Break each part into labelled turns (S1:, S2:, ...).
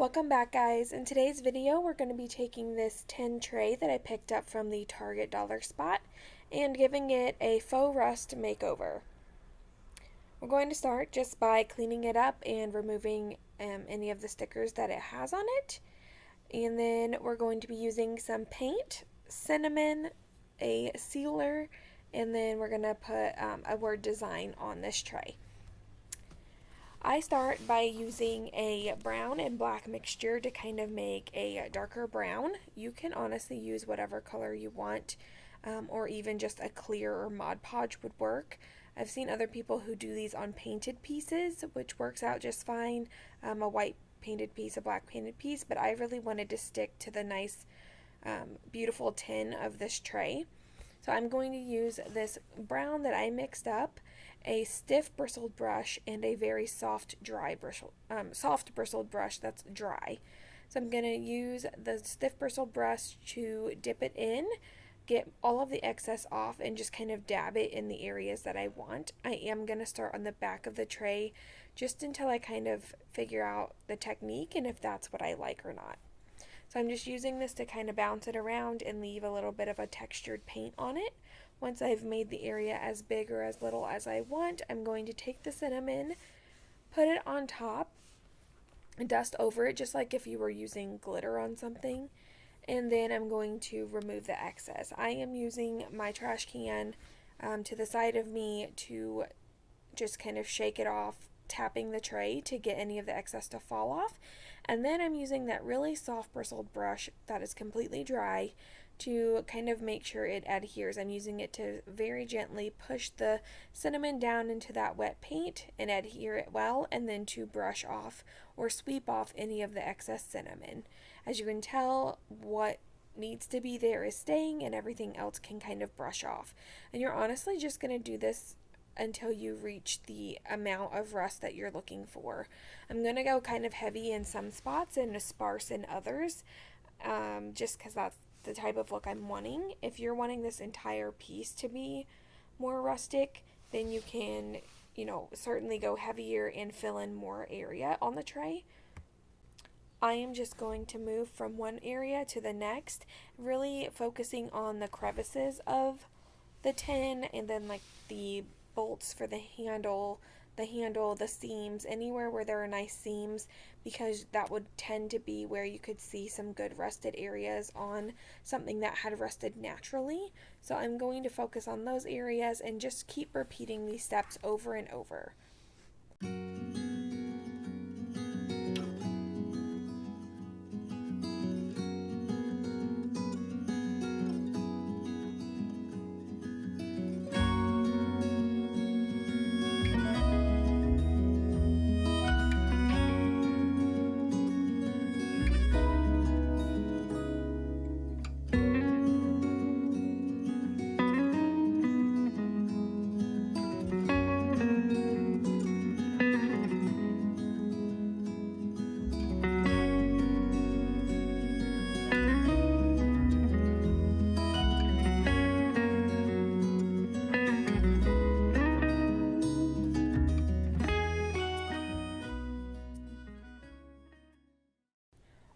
S1: Welcome back, guys. In today's video we're going to be taking this tin tray that I picked up from the Target dollar spot and giving it a faux rust makeover. We're going to start just by cleaning it up and removing any of the stickers that it has on it, and then we're going to be using some paint, cinnamon, a sealer, and then we're going to put a word design on this tray. I start by using a brown and black mixture to kind of make a darker brown. You can honestly use whatever color you want, or even just a clear or Mod Podge would work. I've seen other people who do these on painted pieces, which works out just fine. A white painted piece, a black painted piece, but I really wanted to stick to the nice, beautiful tin of this tray. So I'm going to use this brown that I mixed up, a stiff bristled brush, and a very soft bristled brush that's dry. So I'm going to use the stiff bristled brush to dip it in, get all of the excess off, and just kind of dab it in the areas that I want. I am going to start on the back of the tray just until I kind of figure out the technique and if that's what I like or not. So I'm just using this to kind of bounce it around and leave a little bit of a textured paint on it. Once I've made the area as big or as little as I want, I'm going to take the cinnamon, put it on top, and dust over it just like if you were using glitter on something. And then I'm going to remove the excess. I am using my trash can to the side of me to just kind of shake it off, tapping the tray to get any of the excess to fall off. And then I'm using that really soft bristled brush that is completely dry to kind of make sure it adheres. I'm using it to very gently push the cinnamon down into that wet paint and adhere it well, and then to brush off or sweep off any of the excess cinnamon. As you can tell, what needs to be there is staying and everything else can kind of brush off. And you're honestly just going to do this until you reach the amount of rust that you're looking for. I'm going to go kind of heavy in some spots and sparse in others, just because that's the type of look I'm wanting. If you're wanting this entire piece to be more rustic, then you can, certainly go heavier and fill in more area on the tray. I am just going to move from one area to the next, really focusing on the crevices of the tin, and then like the bolts for the handle, the seams, anywhere where there are nice seams, because that would tend to be where you could see some good rusted areas on something that had rusted naturally. So I'm going to focus on those areas and just keep repeating these steps over and over.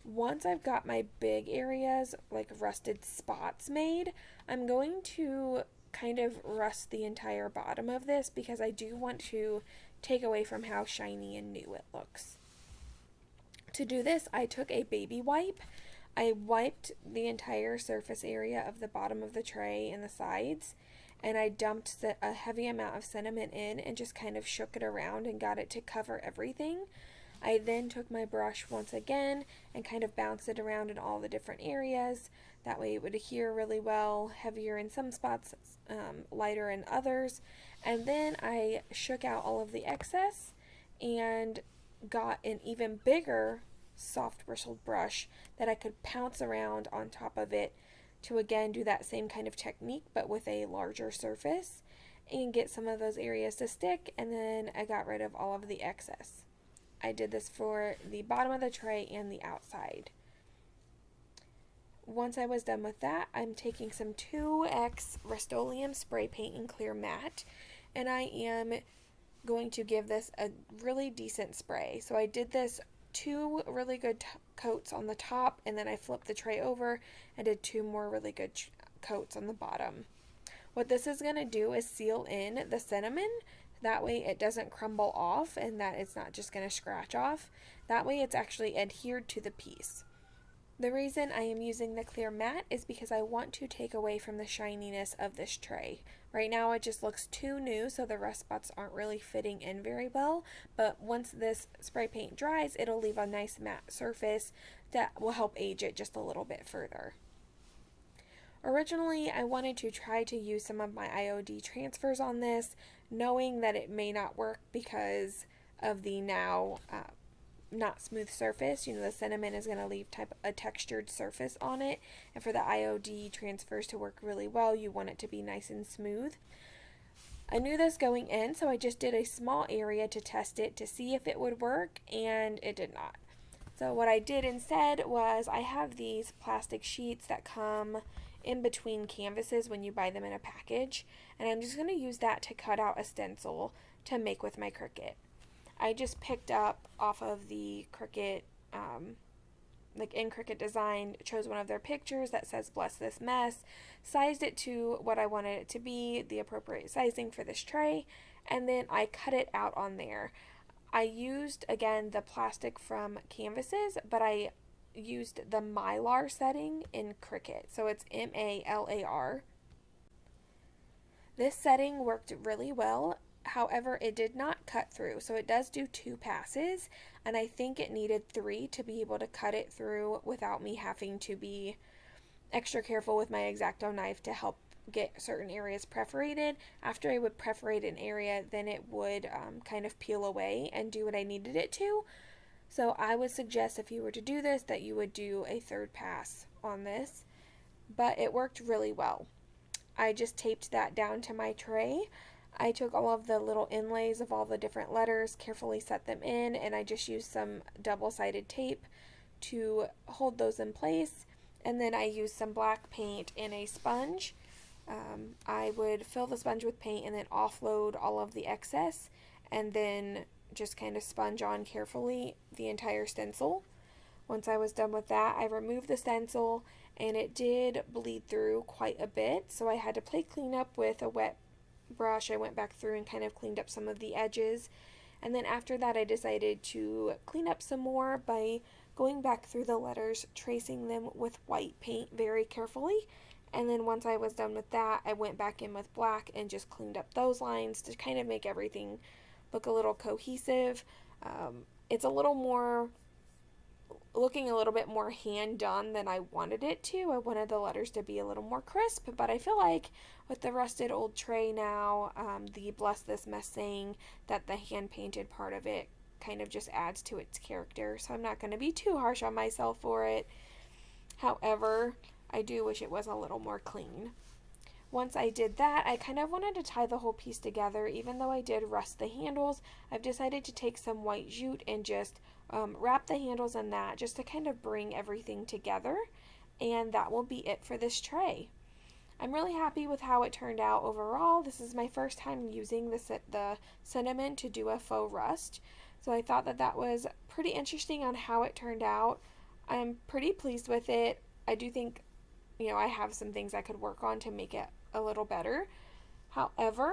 S1: Once I've got my big areas, like rusted spots made, I'm going to kind of rust the entire bottom of this because I do want to take away from how shiny and new it looks. To do this, I took a baby wipe. I wiped the entire surface area of the bottom of the tray and the sides, and I dumped a heavy amount of cinnamon in and just kind of shook it around and got it to cover everything. I then took my brush once again and kind of bounced it around in all the different areas. That way it would adhere really well, heavier in some spots, lighter in others. And then I shook out all of the excess and got an even bigger soft bristled brush that I could pounce around on top of it to again do that same kind of technique but with a larger surface and get some of those areas to stick, and then I got rid of all of the excess. I did this for the bottom of the tray and the outside. Once I was done with that, I'm taking some 2X Rust-Oleum spray paint in clear matte, and I am going to give this a really decent spray. So I did this 2 really good coats on the top, and then I flipped the tray over and did 2 more really good coats on the bottom. What this is going to do is seal in the cinnamon. That way it doesn't crumble off and that it's not just going to scratch off. That way it's actually adhered to the piece. The reason I am using the clear matte is because I want to take away from the shininess of this tray. Right now it just looks too new, so the rust spots aren't really fitting in very well, but once this spray paint dries, it'll leave a nice matte surface that will help age it just a little bit further. Originally, I wanted to try to use some of my IOD transfers on this, knowing that it may not work because of the now not smooth surface. The cinnamon is going to leave a textured surface on it, and for the IOD transfers to work really well, you want it to be nice and smooth. I knew this going in, so I just did a small area to test it to see if it would work, and it did not. So what I did instead was I have these plastic sheets that come in between canvases when you buy them in a package, and I'm just going to use that to cut out a stencil to make with my Cricut. I just picked up off of the Cricut, in Cricut Design, chose one of their pictures that says "Bless This Mess," sized it to what I wanted it to be, the appropriate sizing for this tray, and then I cut it out on there. I used, again, the plastic from canvases, but I used the Mylar setting in Cricut, so it's MALAR. This setting worked really well. However, it did not cut through, so it does do 2 passes, and I think it needed 3 to be able to cut it through without me having to be extra careful with my X-Acto knife to help get certain areas perforated. After I would perforate an area, then it would kind of peel away and do what I needed it to. So I would suggest, if you were to do this, that you would do a 3rd pass on this, but it worked really well. I just taped that down to my tray. I took all of the little inlays of all the different letters, carefully set them in, and I just used some double-sided tape to hold those in place. And then I used some black paint and a sponge. I would fill the sponge with paint and then offload all of the excess, and then just kind of sponge on carefully the entire stencil. Once I was done with that, I removed the stencil, and it did bleed through quite a bit, so I had to play cleanup with a wet brush. I went back through and kind of cleaned up some of the edges, and then after that I decided to clean up some more by going back through the letters, tracing them with white paint very carefully, and then once I was done with that, I went back in with black and just cleaned up those lines to kind of make everything look a little cohesive. It's looking a little bit more hand done than I wanted it to. I wanted the letters to be a little more crisp, but I feel like with the rusted old tray now, the "Bless This Mess" saying, that the hand painted part of it kind of just adds to its character, so I'm not going to be too harsh on myself for it. However, I do wish it was a little more clean. Once I did that, I kind of wanted to tie the whole piece together. Even though I did rust the handles, I've decided to take some white jute and just wrap the handles in that, just to kind of bring everything together, and that will be it for this tray. I'm really happy with how it turned out overall. This is my first time using the cinnamon to do a faux rust, so I thought that was pretty interesting on how it turned out. I'm pretty pleased with it. I do think, I have some things I could work on to make it a little better. However,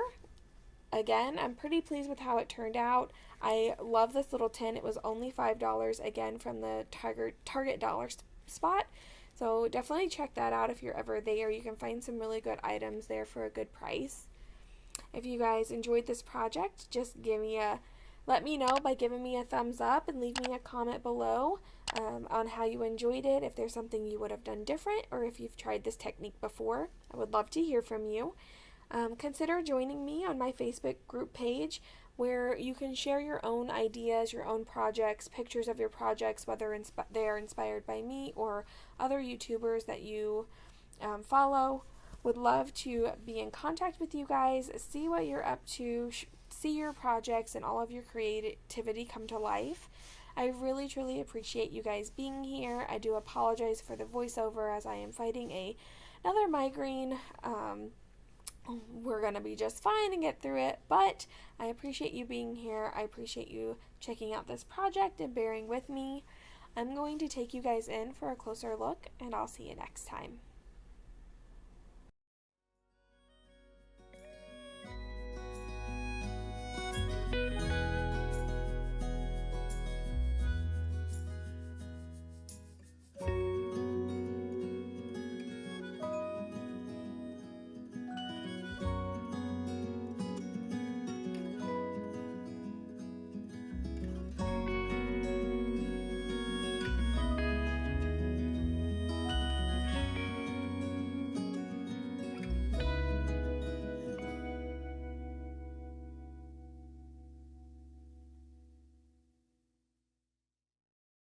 S1: again, I'm pretty pleased with how it turned out. I love this little tin. It was only $5, again, from the Target dollar spot. So definitely check that out if you're ever there. You can find some really good items there for a good price. If you guys enjoyed this project, just let me know by giving me a thumbs up and leave me a comment below on how you enjoyed it, if there's something you would have done different, or if you've tried this technique before. I would love to hear from you. Consider joining me on my Facebook group page, where you can share your own ideas, your own projects, pictures of your projects, whether they are inspired by me or other YouTubers that you follow. Would love to be in contact with you guys, see what you're up to, see your projects and all of your creativity come to life. I really, truly appreciate you guys being here. I do apologize for the voiceover, as I am fighting another migraine we're going to be just fine and get through it. But I appreciate you being here. I appreciate you checking out this project and bearing with me. I'm going to take you guys in for a closer look, and I'll see you next time.